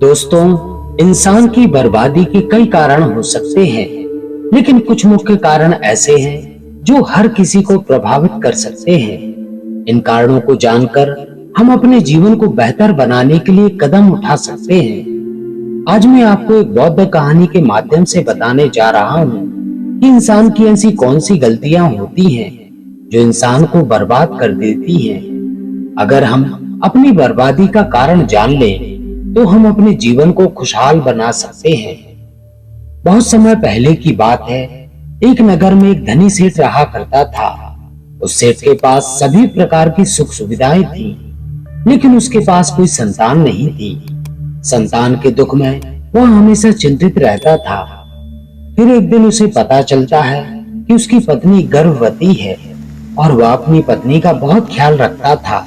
दोस्तों, इंसान की बर्बादी के कई कारण हो सकते हैं, लेकिन कुछ मुख्य कारण ऐसे हैं जो हर किसी को प्रभावित कर सकते हैं। इन कारणों को जानकर हम अपने जीवन को बेहतर बनाने के लिए कदम उठा सकते हैं। आज मैं आपको एक बौद्ध कहानी के माध्यम से बताने जा रहा हूँ कि इंसान की ऐसी कौन सी गलतियां होती हैं जो इंसान को बर्बाद कर देती हैं। अगर हम अपनी बर्बादी का कारण जान लें तो हम अपने जीवन को खुशहाल बना सकते हैं। बहुत समय पहले की बात है, एक नगर में एक धनी सेठ रहा करता था। उस सेठ के पास सभी प्रकार की सुख सुविधाएं थी, लेकिन उसके पास कोई संतान नहीं थी। संतान के दुख में वह हमेशा चिंतित रहता था। फिर एक दिन उसे पता चलता है कि उसकी पत्नी गर्भवती है और वह अपनी पत्नी का बहुत ख्याल रखता था।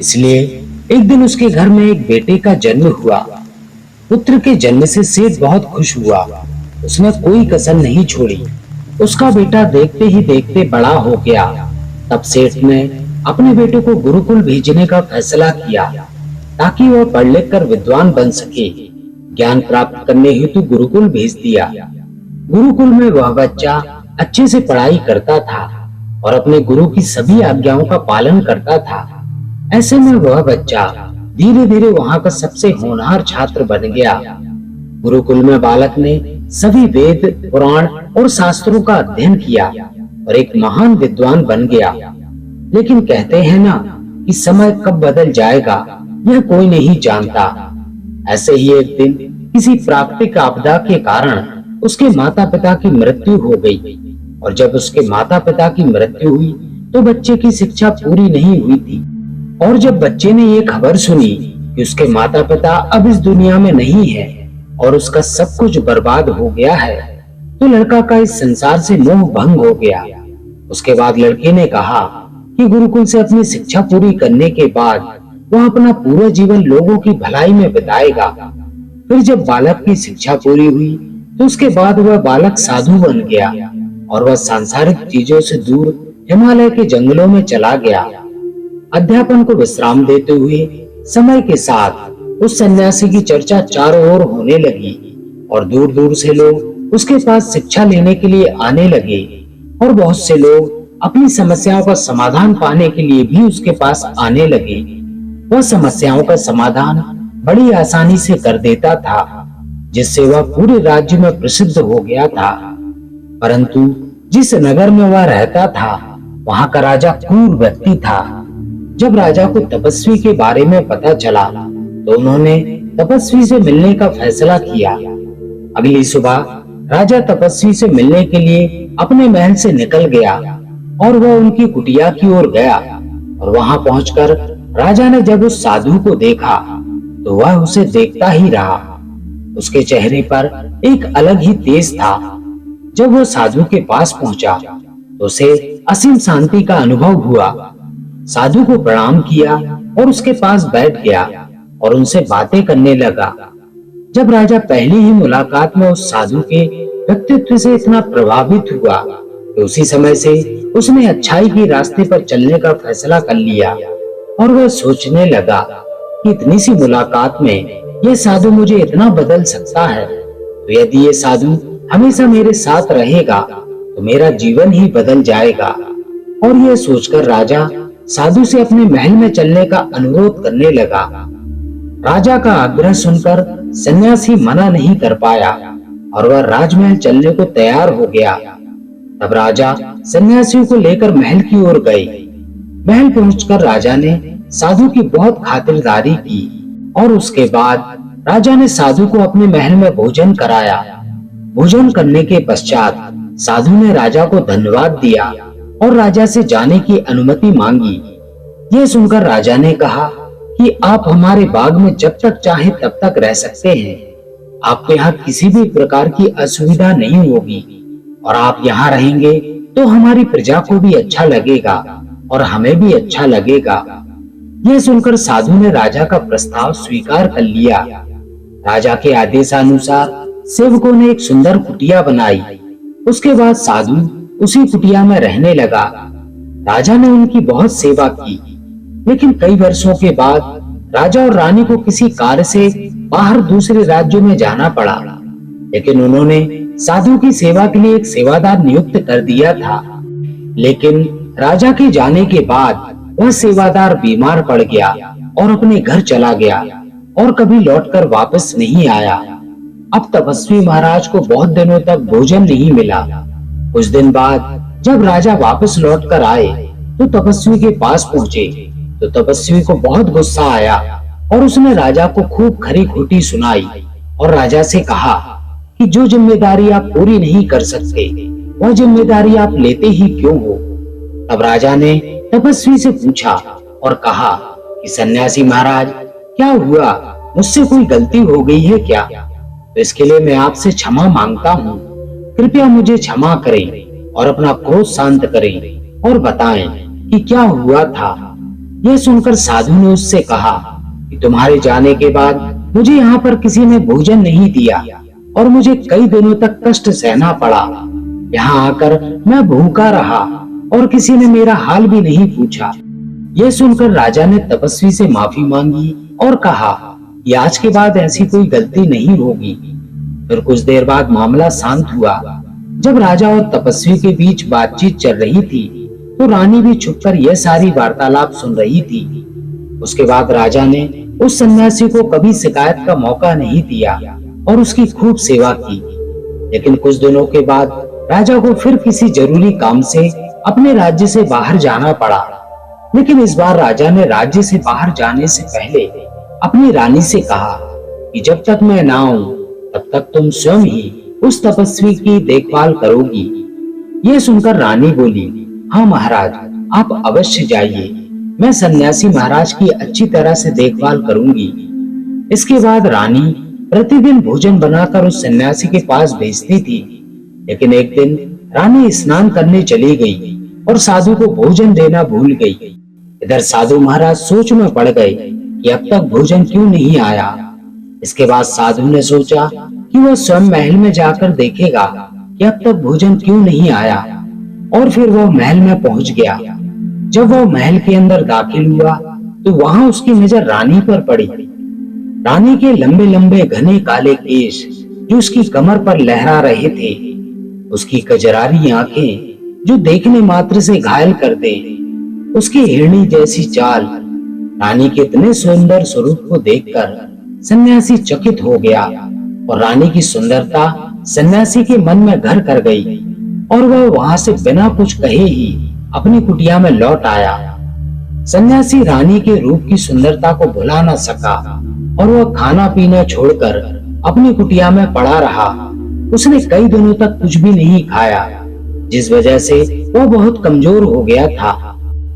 इसलिए एक दिन उसके घर में एक बेटे का जन्म हुआ। पुत्र के जन्म से सेठ बहुत खुश हुआ। उसने कोई कसर नहीं छोड़ी। उसका बेटा देखते ही देखते बड़ा हो गया। तब सेठ ने अपने बेटे को गुरुकुल भेजने का फैसला किया ताकि वह पढ़ लिख कर विद्वान बन सके। ज्ञान प्राप्त करने हेतु गुरुकुल भेज दिया। गुरुकुल में वह बच्चा अच्छे से पढ़ाई करता था और अपने गुरु की सभी आज्ञाओं का पालन करता था। ऐसे में वह बच्चा धीरे धीरे वहां का सबसे होनहार छात्र बन गया। गुरुकुल में बालक ने सभी वेद, पुराण और शास्त्रों का अध्ययन किया और एक महान विद्वान बन गया। लेकिन कहते हैं ना कि समय कब बदल जाएगा यह कोई नहीं जानता। ऐसे ही एक दिन किसी प्राकृतिक आपदा के कारण उसके माता पिता की मृत्यु हो गई। और जब उसके माता पिता की मृत्यु हुई तो बच्चे की शिक्षा पूरी नहीं हुई थी। और जब बच्चे ने ये खबर सुनी कि उसके माता पिता अब इस दुनिया में नहीं है और उसका सब कुछ बर्बाद हो गया है, तो लड़का का इस संसार से मोह भंग हो गया। उसके बाद लड़के ने कहा कि गुरुकुल से अपनी शिक्षा पूरी करने के बाद वह अपना पूरा जीवन लोगों की भलाई में बिताएगा। फिर जब बालक की शिक्षा पूरी हुई तो उसके बाद वह बालक साधु बन गया और वह सांसारिक चीजों से दूर हिमालय के जंगलों में चला गया। अध्यापन को विश्राम देते हुए समय के साथ उस सन्यासी की चर्चा चारों ओर होने लगी और दूर दूर से लोग उसके पास शिक्षा लेने के लिए आने लगे। और बहुत से लोग अपनी समस्याओं का समाधान पाने के लिए भी उसके पास आने लगे। वह समस्याओं का समाधान बड़ी आसानी से कर देता था, जिससे वह पूरे राज्य में प्रसिद्ध हो गया था। परंतु जिस नगर में वह रहता था वहां का राजा क्रूर व्यक्ति था। जब राजा को तपस्वी के बारे में पता चला तो उन्होंने तपस्वी से मिलने का फैसला किया। अगली सुबह राजा तपस्वी से मिलने के लिए अपने महल से निकल गया और वह उनकी कुटिया की ओर गया। और वहां पहुंचकर राजा ने जब उस साधु को देखा तो वह उसे देखता ही रहा। उसके चेहरे पर एक अलग ही तेज था। जब वह साधु के पास पहुंचा तो उसे असीम शांति का अनुभव हुआ। साधु को प्रणाम किया और उसके पास बैठ गया और उनसे बातें करने लगा। जब राजा पहली ही मुलाकात में उस साधु के व्यक्तित्व से इतना प्रभावित हुआ कि उसी समय से उसने अच्छाई के रास्ते पर चलने का फैसला कर लिया। और वह सोचने लगा कि इतनी सी मुलाकात में यह साधु मुझे इतना बदल सकता है, तो यदि ये साधु हमेशा मेरे साथ रहेगा तो मेरा जीवन ही बदल जाएगा। और यह सोचकर राजा साधु से अपने महल में चलने का अनुरोध करने लगा। राजा का आग्रह सुनकर सन्यासी मना नहीं कर पाया और वह राजमहल चलने को तैयार हो गया। तब राजा सन्यासियों को लेकर महल की ओर गए। महल पहुंचकर राजा ने साधु की बहुत खातिरदारी की और उसके बाद राजा ने साधु को अपने महल में भोजन कराया। भोजन करने के पश्चात साधु ने राजा को धन्यवाद दिया और राजा से जाने की अनुमति मांगी। यह सुनकर राजा ने कहा कि आप हमारे बाग में जब तक चाहे तब तक रह सकते हैं। आपके यहाँ किसी भी प्रकार की असुविधा नहीं होगी और आप यहाँ रहेंगे तो हमारी प्रजा को भी अच्छा लगेगा और हमें भी अच्छा लगेगा। यह सुनकर साधु ने राजा का प्रस्ताव स्वीकार कर लिया। राजा के आदेशानुसार सेवकों ने एक सुंदर कुटिया बनाई। उसके बाद साधु उसी कुटिया में रहने लगा। राजा ने उनकी बहुत सेवा की, लेकिन कई वर्षों के बाद राजा और रानी को किसी कार्य से बाहर दूसरे राज्यों में जाना पड़ा, लेकिन उन्होंने साधु की सेवा के लिए एक सेवादार नियुक्त कर दिया था। लेकिन राजा के जाने के बाद वह सेवादार बीमार पड़ गया और अपने घर चला गया और कभी लौटकर वापस नहीं आया। अब तपस्वी महाराज को बहुत दिनों तक भोजन नहीं मिला। कुछ दिन बाद जब राजा वापस लौटकर आए तो तपस्वी के पास पहुंचे तो तपस्वी को बहुत गुस्सा आया और उसने राजा को खूब खरी खोटी सुनाई और राजा से कहा कि जो जिम्मेदारी आप पूरी नहीं कर सकते वह जिम्मेदारी आप लेते ही क्यों हो। तब राजा ने तपस्वी से पूछा और कहा कि सन्यासी महाराज, क्या हुआ, मुझसे कोई गलती हो गई है क्या? तो इसके लिए मैं आपसे क्षमा मांगता हूँ। कृपया मुझे क्षमा करें और अपना क्रोध शांत करें और बताएं कि क्या हुआ था। यह सुनकर साधु ने उससे कहा कि तुम्हारे जाने के बाद मुझे यहाँ पर किसी ने भोजन नहीं दिया और मुझे कई दिनों तक कष्ट सहना पड़ा। यहाँ आकर मैं भूखा रहा और किसी ने मेरा हाल भी नहीं पूछा। यह सुनकर राजा ने तपस्वी से माफी मांगी और कहा कि आज के बाद ऐसी कोई गलती नहीं होगी। फिर कुछ देर बाद मामला शांत हुआ। जब राजा और तपस्वी के बीच बातचीत चल रही थी तो रानी भी छुपकर यह सारी वार्तालाप सुन रही थी। उसके बाद राजा ने उस सन्यासी को कभी शिकायत का मौका नहीं दिया और उसकी खूब सेवा की। लेकिन कुछ दिनों के बाद राजा को फिर किसी जरूरी काम से अपने राज्य से बाहर जाना पड़ा। लेकिन इस बार राजा ने राज्य से बाहर जाने से पहले अपनी रानी से कहा कि जब तक मैं ना आऊं तब तक तुम स्वयं ही उस तपस्वी की देखभाल करोगी। यह सुनकर रानी बोली, हाँ महाराज, आप अवश्य जाइए, मैं सन्यासी महाराज की अच्छी तरह से देखभाल करूंगी। इसके बाद रानी प्रतिदिन भोजन बनाकर उस सन्यासी के पास भेजती थी। लेकिन एक दिन रानी स्नान करने चली गई और साधु को भोजन देना भूल गई। इधर साधु महाराज सोच में पड़ गए कि अब तक भोजन क्यों नहीं आया। इसके बाद साधु ने सोचा कि वह स्वयं महल में जाकर देखेगा कि अब तक भोजन क्यों नहीं आया, और फिर वह महल में पहुंच गया। जब वह महल के अंदर दाखिल हुआ तो वहां उसकी नजर रानी पर पड़ी। रानी के लंबे लंबे घने काले केश जो उसकी कमर पर लहरा रहे थे, उसकी कजरारी आंखें जो देखने मात्र से घायल कर दे, उसकी हिरणी जैसी चाल। रानी के इतने सुंदर स्वरूप को देखकर सन्यासी चकित हो गया और रानी की सुंदरता सन्यासी के मन में घर कर गई और वह वहां से बिना कुछ कहे ही अपनी कुटिया में लौट आया। सन्यासी रानी के रूप की सुंदरता को भुला न सका और वह खाना पीना छोड़कर अपनी कुटिया में पड़ा रहा। उसने कई दिनों तक कुछ भी नहीं खाया, जिस वजह से वह बहुत कमजोर हो गया था।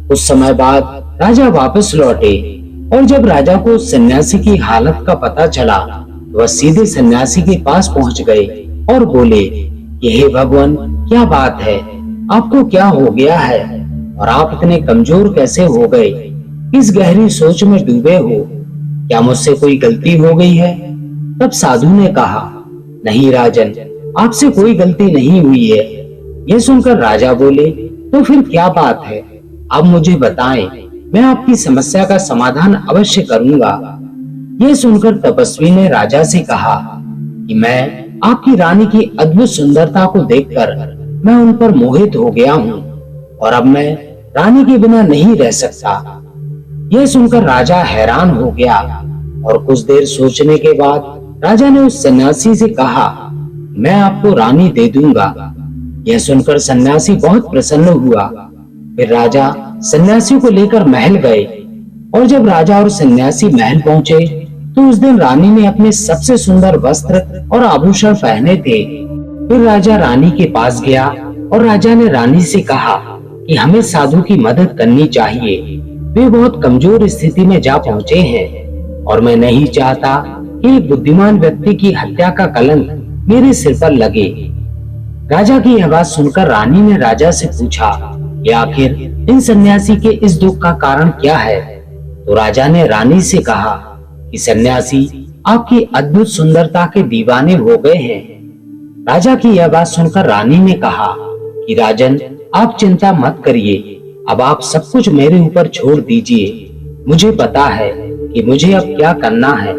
कुछ समय बाद राजा वापस लौटे और जब राजा को सन्यासी की हालत का पता चला वह सीधे सन्यासी के पास पहुंच गए और बोले कि हे भगवान, क्या बात है, आपको क्या हो गया है और आप इतने कमजोर कैसे हो गए? इस गहरी सोच में डूबे हो, क्या मुझसे कोई गलती हो गई है? तब साधु ने कहा, नहीं राजन, आपसे कोई गलती नहीं हुई है। यह सुनकर राजा बोले, तो फिर क्या बात है, आप मुझे बताएं, मैं आपकी समस्या का समाधान अवश्य करूंगा। यह सुनकर तपस्वी ने राजा से कहा कि मैं आपकी रानी की अद्भुत सुंदरता को देखकर मैं उन पर मोहित हो गया हूँ और अब मैं रानी के बिना नहीं रह सकता। यह सुनकर राजा हैरान हो गया और कुछ देर सोचने के बाद राजा ने उस सन्यासी से कहा, मैं आपको रानी दे दूंगा। यह सुनकर सन्यासी बहुत प्रसन्न हुआ। फिर राजा सन्यासी को लेकर महल गए और जब राजा और सन्यासी महल पहुंचे तो उस दिन रानी ने अपने सबसे सुंदर वस्त्र और आभूषण पहने थे। फिर राजा रानी के पास गया और राजा ने रानी से कहा कि हमें साधु की मदद करनी चाहिए, वे बहुत कमजोर स्थिति में जा पहुंचे हैं और मैं नहीं चाहता कि एक बुद्धिमान व्यक्ति की हत्या का कलंक मेरे सिर पर लगे। राजा की यह बात सुनकर रानी ने राजा से पूछा कि आखिर इन सन्यासी के इस दुख का कारण क्या है? तो राजा ने रानी से कहा कि सन्यासी आपकी अद्भुत सुंदरता के दीवाने हो गए हैं। राजा की यह बात सुनकर रानी ने कहा कि राजन, आप चिंता मत करिए, अब आप सब कुछ मेरे ऊपर छोड़ दीजिए। मुझे पता है कि मुझे अब क्या करना है।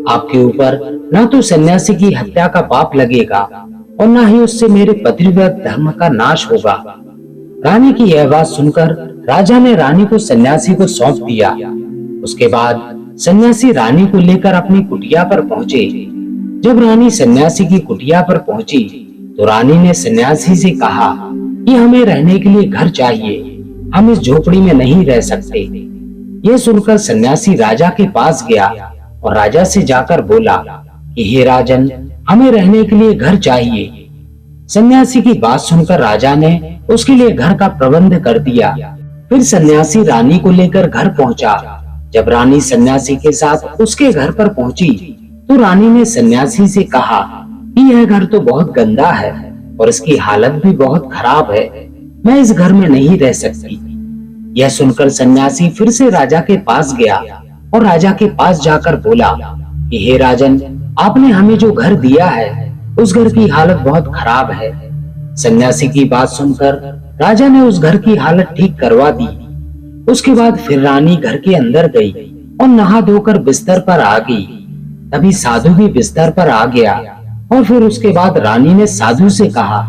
आपके ऊपर ना तो सन्यासी की हत्या का पाप लगेगा और ना ही उससे मेरे पतिव्रत धर्म का नाश होगा। रानी की यह बात सुनकर राजा ने रानी को सन्यासी को सौंप दिया। उसके बाद सन्यासी रानी को लेकर अपनी कुटिया पर पहुंचे। जब रानी सन्यासी की कुटिया पर पहुंची तो रानी ने सन्यासी से कहा कि हमें रहने के लिए घर चाहिए, हम इस झोपड़ी में नहीं रह सकते। यह सुनकर सन्यासी राजा के पास गया और राजा से जाकर बोला कि हे राजन, हमें रहने के लिए घर चाहिए। सन्यासी की बात सुनकर राजा ने उसके लिए घर का प्रबंध कर दिया। फिर सन्यासी रानी को लेकर घर पहुंचा। जब रानी सन्यासी के साथ उसके घर पर पहुंची तो रानी ने सन्यासी से कहा कि यह घर तो बहुत गंदा है और इसकी हालत भी बहुत खराब है, मैं इस घर में नहीं रह सकती। यह सुनकर सन्यासी फिर से राजा के पास गया और राजा के पास जाकर बोला कि हे राजन, आपने हमें जो घर दिया है उस घर की हालत बहुत खराब है। सन्यासी की बात सुनकर राजा ने उस घर की हालत ठीक करवा दी। उसके बाद फिर रानी घर के अंदर गई और नहा धोकर बिस्तर पर आ गई। तभी साधु भी बिस्तर पर आ गया और फिर उसके बाद रानी ने साधु से कहा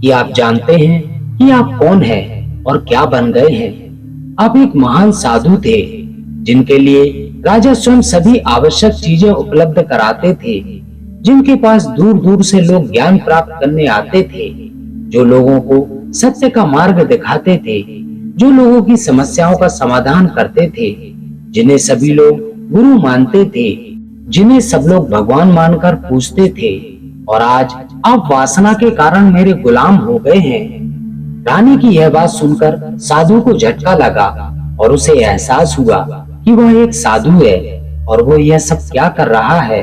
कि आप जानते हैं कि आप कौन हैं और क्या बन गए हैं। आप एक महान साधु थे जिनके लिए राजा स्वयं सभी आवश्यक चीजें उपलब्ध कराते थे, जिनके पास दूर दूर से लोग ज्ञान प्राप्त करने आते थे, जो लोगों को सत्य का मार्ग दिखाते थे, जो लोगों की समस्याओं का समाधान करते थे, जिन्हें सभी लोग गुरु मानते थे, जिन्हें सब लोग भगवान मानकर पूजते थे। और आज आप वासना के कारण मेरे गुलाम हो गए हैं। रानी की यह बात सुनकर साधु को झटका लगा और उसे एहसास हुआ कि वह एक साधु है और वो यह सब क्या कर रहा है।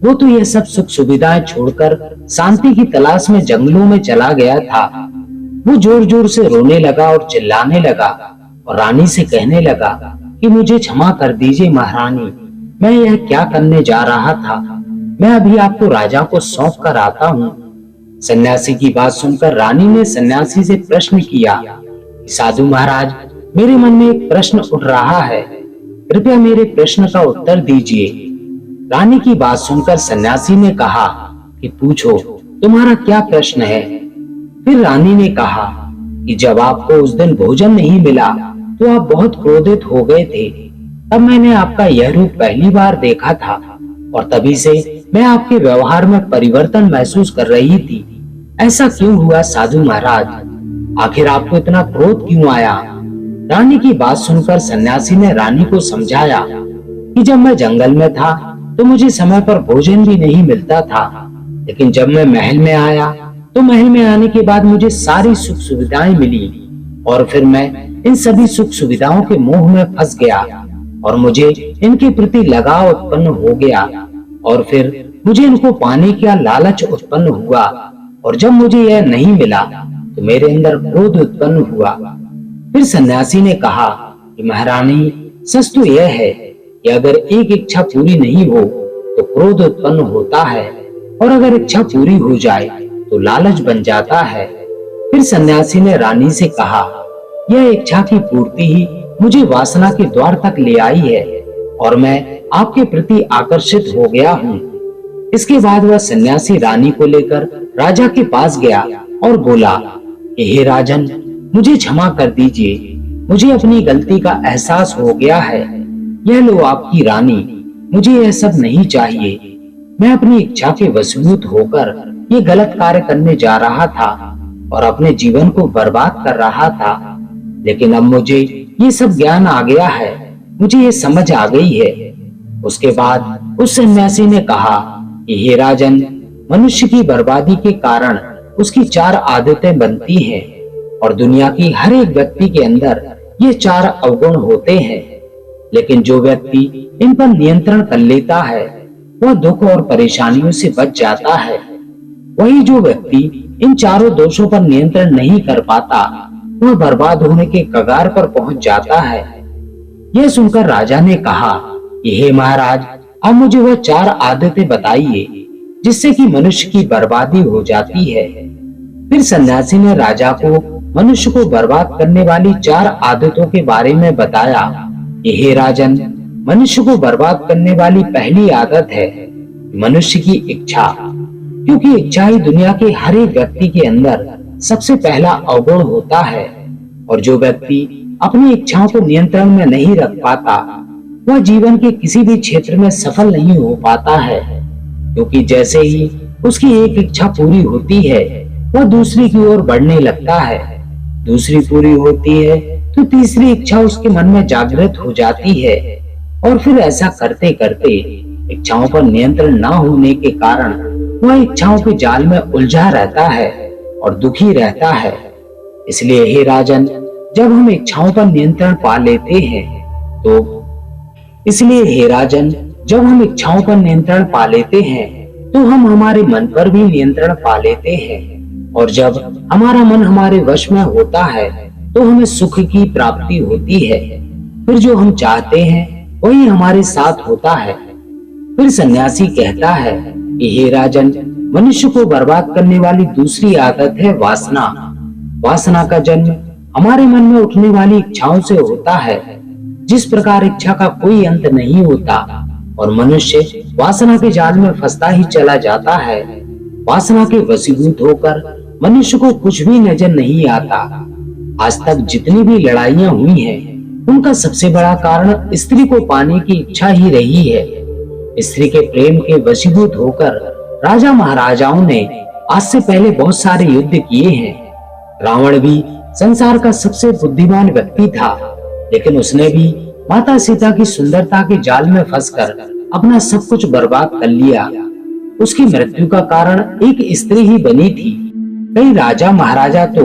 वो तो यह सब सुख सुविधाएं छोड़कर शांति की तलाश में जंगलों में चला गया था। वो जोर जोर से रोने लगा और चिल्लाने लगा और रानी से कहने लगा कि मुझे क्षमा कर दीजिए महारानी, मैं यह क्या करने जा रहा था। मैं अभी आपको राजा को सौंप कर आता हूँ। सन्यासी की बात सुनकर रानी ने सन्यासी से प्रश्न किया, साधु महाराज, मेरे मन में एक प्रश्न उठ रहा है, कृपया मेरे प्रश्न का उत्तर दीजिए। रानी की बात सुनकर सन्यासी ने कहा कि पूछो, तुम्हारा क्या प्रश्न है। फिर रानी ने कहा कि जब आपको उस दिन भोजन नहीं मिला तो आप बहुत क्रोधित हो गए थे। तब मैंने आपका यह रूप पहली बार देखा था और तभी से मैं आपके व्यवहार में परिवर्तन महसूस कर रही थी। ऐसा क्यों हुआ साधु महाराज? आखिर आपको इतना क्रोध क्यों आया? रानी की बात सुनकर सन्यासी ने रानी को समझाया कि जब मैं जंगल में था तो मुझे समय पर भोजन भी नहीं मिलता था, लेकिन जब मैं महल में आया तो महल में आने के बाद मुझे सारी सुख सुविधाएं मिली और फिर मैं इन सभी सुख सुविधाओं के मोह में फंस गया और मुझे इनके प्रति लगाव उत्पन्न हो गया और फिर मुझे इनको पाने का लालच उत्पन्न हुआ और जब मुझे यह नहीं मिला तो मेरे अंदर क्रोध उत्पन्न हुआ। फिर सन्यासी ने कहा कि महारानी, सच तो यह है कि अगर एक इच्छा पूरी नहीं हो तो क्रोध उत्पन्न होता है और अगर इच्छा पूरी हो जाए तो लालच बन जाता है। फिर सन्यासी ने रानी से कहा, यह इच्छा की पूर्ति ही मुझे वासना के द्वार तक ले आई है और मैं आपके प्रति आकर्षित हो गया हूँ। इसके बाद वह सन्यासी रानी को लेकर राजा के पास गया और बोला, हे राजन, मुझे क्षमा कर दीजिए, मुझे अपनी गलती का एहसास हो गया है। यह लो आपकी रानी, मुझे यह सब नहीं चाहिए। मैं अपनी इच्छा के वशीभूत होकर ये गलत कार्य करने जा रहा था और अपने जीवन को बर्बाद कर रहा था, लेकिन अब मुझे ये सब ज्ञान आ गया है, मुझे ये समझ आ गई है। उसके बाद उस सन्यासी ने कहा कि हे राजन, मनुष्य की बर्बादी के कारण उसकी 4 आदतें बनती हैं और दुनिया की हर एक व्यक्ति के अंदर ये 4 अवगुण होते हैं, लेकिन जो व्यक्ति इन पर नियंत्रण कर लेता है वह दुख और परेशानियों से बच जाता है। वही जो व्यक्ति इन चारों दोषों पर नियंत्रण नहीं कर पाता वह बर्बाद होने के कगार पर पहुंच जाता है। यह सुनकर राजा ने कहा कि हे महाराज, अब मुझे वह 4 आदतें बताइए जिससे कि मनुष्य की बर्बादी हो जाती है। फिर सन्यासी ने राजा को मनुष्य को बर्बाद करने वाली 4 आदतों के बारे में बताया कि हे राजन, मनुष्य को बर्बाद करने वाली पहली आदत है मनुष्य की इच्छा, क्योंकि इच्छा ही दुनिया के हर एक व्यक्ति के अंदर सबसे पहला अवगुण होता है। और जो व्यक्ति अपनी इच्छाओं को नियंत्रण में नहीं रख पाता, वह जीवन के किसी भी क्षेत्र में सफल नहीं हो पाता है, क्योंकि जैसे ही उसकी एक इच्छा पूरी होती है, वह दूसरी की ओर बढ़ने लगता है। दूसरी पूरी होती है तो तीसरी इच्छा उसके मन में जागृत हो जाती है, और फिर ऐसा करते करते इच्छाओं पर नियंत्रण न होने के कारण वह इच्छाओं के जाल में उलझा रहता है और दुखी रहता है। इसलिए हे राजन, जब हम इच्छाओं पर नियंत्रण पा लेते हैं तो हम हमारे मन पर भी नियंत्रण पा लेते हैं। और जब हमारा मन हमारे वश में होता है तो हमें सुख की प्राप्ति होती है। फिर जो हम चाहते हैं वही हमारे साथ होता है। फिर सन्यासी कहता है कि हे राजन, मनुष्य को बर्बाद करने वाली दूसरी आदत है वासना। वासना का जन्म हमारे मन में उठने वाली इच्छाओं से होता है। जिस प्रकार इच्छा का कोई अंत नहीं होता और मनुष्य वासना के जाल में फंसता ही चला जाता है, वासना के वशीभूत होकर मनुष्य को कुछ भी नजर नहीं आता। आज तक जितनी भी लड़ाइयां हुई हैं, उनका सबसे बड़ा कारण स्त्री को पाने की इच्छा ही रही है। स्त्री के प्रेम के वशीभूत होकर राजा महाराजाओं ने आज से पहले बहुत सारे युद्ध किए हैं। रावण भी संसार का सबसे बुद्धिमान व्यक्ति था, लेकिन उसने भी माता सीता की सुंदरता के जाल में फंसकर अपना सब कुछ बर्बाद कर लिया। उसकी मृत्यु का कारण एक स्त्री ही बनी थी। कई राजा महाराजा तो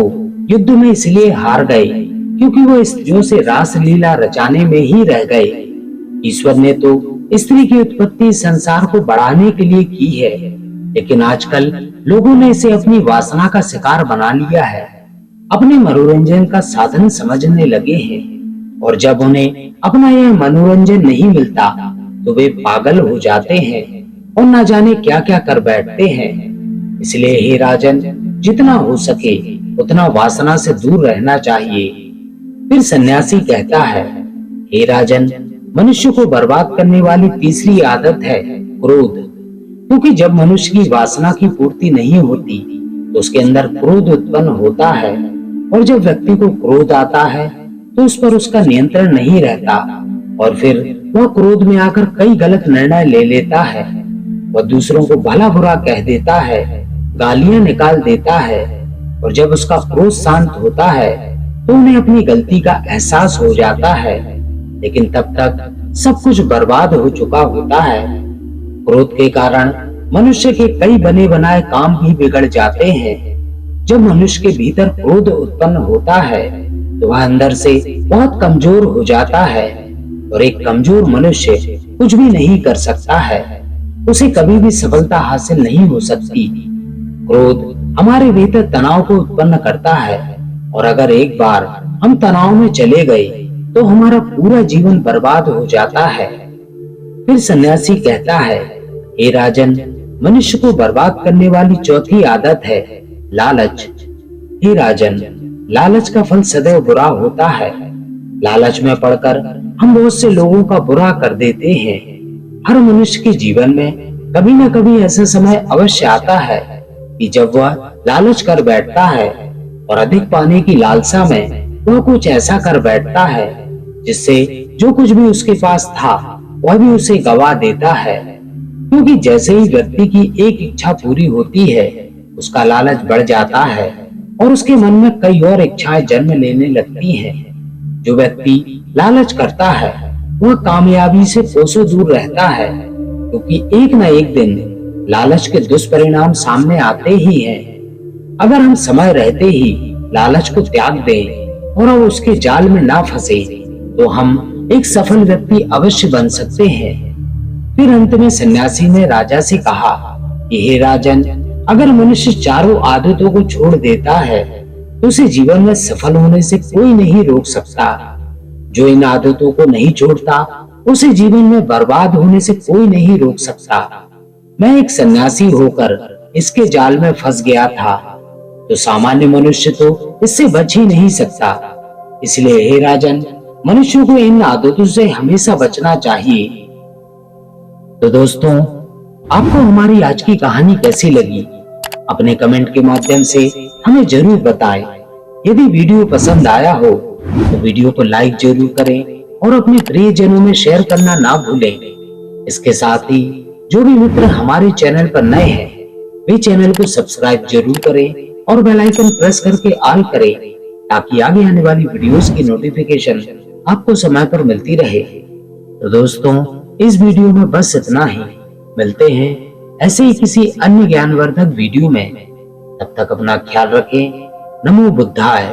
युद्ध में इसलिए हार गए क्योंकि वो स्त्रियों से रास लीला रचाने में ही रह गए। ईश्वर ने तो स्त्री की उत्पत्ति संसार को बढ़ाने के लिए की है, लेकिन आजकल लोगों ने इसे अपनी वासना का शिकार बना लिया है, अपने मनोरंजन का साधन समझने लगे हैं। और जब उन्हें अपना यह मनोरंजन नहीं मिलता तो वे पागल हो जाते हैं और न जाने क्या क्या कर बैठते हैं। इसलिए हे राजन, जितना हो सके उतना वासना से दूर रहना चाहिए। फिर सन्यासी कहता है, हे राजन, मनुष्य को बर्बाद करने वाली तीसरी आदत है क्रोध। क्योंकि जब मनुष्य की वासना की पूर्ति नहीं होती तो उसके अंदर क्रोध उत्पन्न होता है, और जब व्यक्ति को क्रोध आता है तो उस पर उसका नियंत्रण नहीं रहता, और फिर वह क्रोध में आकर कई गलत निर्णय ले लेता है। वह दूसरों को भला बुरा कह देता है, गालियां निकाल देता है, और जब उसका क्रोध शांत होता है तो उन्हें अपनी गलती का एहसास हो जाता है, लेकिन तब तक सब कुछ बर्बाद हो चुका होता है। क्रोध के कारण मनुष्य के कई बने बनाए काम भी बिगड़ जाते हैं। जब मनुष्य के भीतर क्रोध उत्पन्न होता है तो वह अंदर से बहुत कमजोर हो जाता है, और एक कमजोर मनुष्य कुछ भी नहीं कर सकता है, उसे कभी भी सफलता हासिल नहीं हो सकती। क्रोध हमारे भीतर तनाव को उत्पन्न करता है, और अगर एक बार हम तनाव में चले गए तो हमारा पूरा जीवन बर्बाद हो जाता है। फिर सन्यासी कहता है, हे राजन, मनुष्य को बर्बाद करने वाली चौथी आदत है लालच। हे राजन, लालच का फल सदैव बुरा होता है। लालच में पड़कर हम बहुत से लोगों का बुरा कर देते हैं। हर मनुष्य के जीवन में कभी न कभी ऐसा समय अवश्य आता है कि जब वह लालच कर बैठता है, और अधिक पाने की लालसा में वह कुछ ऐसा कर बैठता है जिससे जो कुछ भी उसके पास था वह भी उसे गवा देता है। क्योंकि जैसे ही व्यक्ति की एक इच्छा पूरी होती है, उसका लालच बढ़ जाता है और उसके मन में कई और इच्छाएं जन्म लेने लगती हैं। जो व्यक्ति लालच करता है वह कामयाबी से कोसों दूर रहता है, क्योंकि एक न एक दिन लालच के दुष्परिणाम सामने आते ही हैं। अगर हम समय रहते ही लालच को त्याग दें और हम उसके जाल में ना फंसे तो हम एक सफल व्यक्ति अवश्य बन सकते हैं। फिर अंत में सन्यासी ने राजा से कहा कि हे राजन, अगर मनुष्य चारों आदतों को छोड़ देता है तो उसे जीवन में सफल होने से कोई नहीं रोक सकता। जो इन आदतों को नहीं छोड़ता उसे जीवन में बर्बाद होने से कोई नहीं रोक सकता। मैं एक सन्यासी होकर इसके जाल में फंस गया था, तो सामान्य मनुष्य तो इससे बच ही नहीं सकता। इसलिए हे राजन, मनुष्यों को इन आदतों से हमेशा बचना चाहिए। तो दोस्तों, आपको हमारी आज की कहानी कैसी लगी? अपने कमेंट के माध्यम से हमें जरूर बताएं। यदि वीडियो पसंद आया हो तो वीडियो को लाइक जरूर करें और अपने प्रियजनों में शेयर करना ना भूलें। इसके साथ ही जो भी मित्र हमारे चैनल पर नए हैं वे चैनल को सब्सक्राइब जरूर करें और बेल आइकन प्रेस करके ऑल करें, ताकि आगे आने वाली वीडियोस की नोटिफिकेशन आपको समय पर मिलती रहे। तो दोस्तों, इस वीडियो में बस इतना ही। मिलते हैं ऐसे ही किसी अन्य ज्ञानवर्धक वीडियो में। तब तक अपना ख्याल रखें। नमो बुद्धाय।